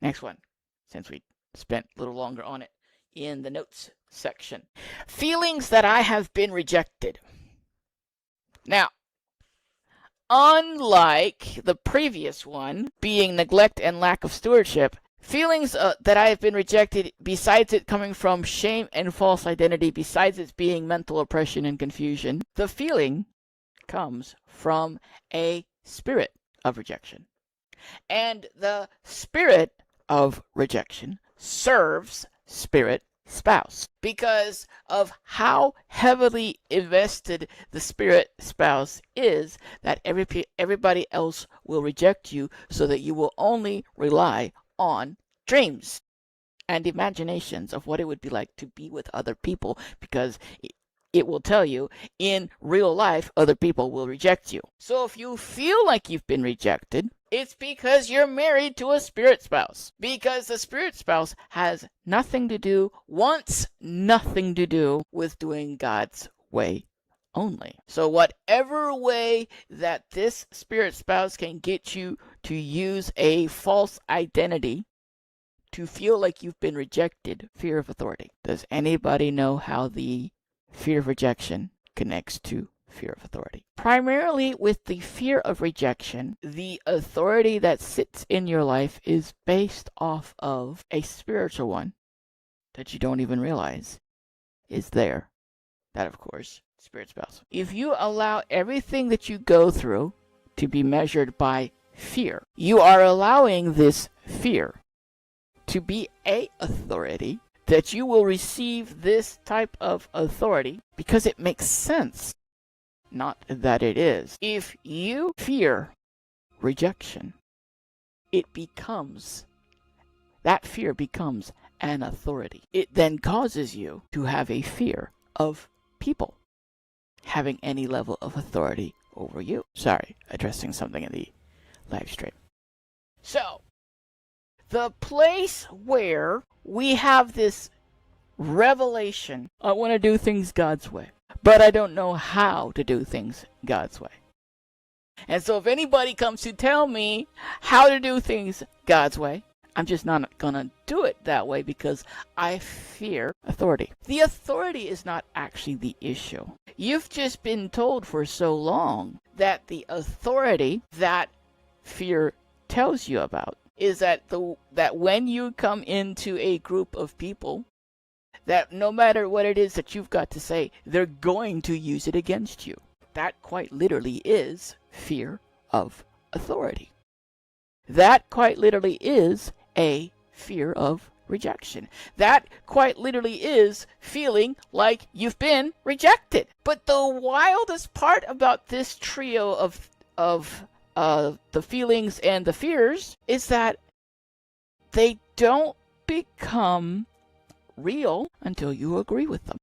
Next one, since we spent a little longer on it in the notes section. Feelings that I have been rejected. Now, unlike the previous one, being neglect and lack of stewardship, feelings that I have been rejected, besides it coming from shame and false identity, besides it being mental oppression and confusion, the feeling comes from a spirit of rejection. And the spirit of rejection serves spirit spouse because of how heavily invested the spirit spouse is, that everybody else will reject you so that you will only rely on dreams and imaginations of what it would be like to be with other people, because it will tell you in real life other people will reject you. So if you feel like you've been rejected, it's because you're married to a spirit spouse. Because the spirit spouse has nothing to do, wants nothing to do with doing God's way only. So whatever way that this spirit spouse can get you to use a false identity to feel like you've been rejected, fear of authority. Does anybody know how the fear of rejection connects to fear of authority? Primarily with the fear of rejection, the authority that sits in your life is based off of a spiritual one that you don't even realize is there. That, of course, spirit spouse. If you allow everything that you go through to be measured by fear, you are allowing this fear to be a authority, that you will receive this type of authority because it makes sense, not that it is. If you fear rejection, that fear becomes an authority. It then causes you to have a fear of people having any level of authority over you. Sorry, addressing something in the live stream. So, the place where we have this revelation, I want to do things God's way, but I don't know how to do things God's way. And so if anybody comes to tell me how to do things God's way, I'm just not going to do it that way because I fear authority. The authority is not actually the issue. You've just been told for so long that the authority that fear tells you about is that when you come into a group of people, that no matter what it is that you've got to say, they're going to use it against you. That quite literally is fear of authority. That quite literally is a fear of rejection. That quite literally is feeling like you've been rejected. But the wildest part about this trio of the feelings and the fears is that they don't become real until you agree with them.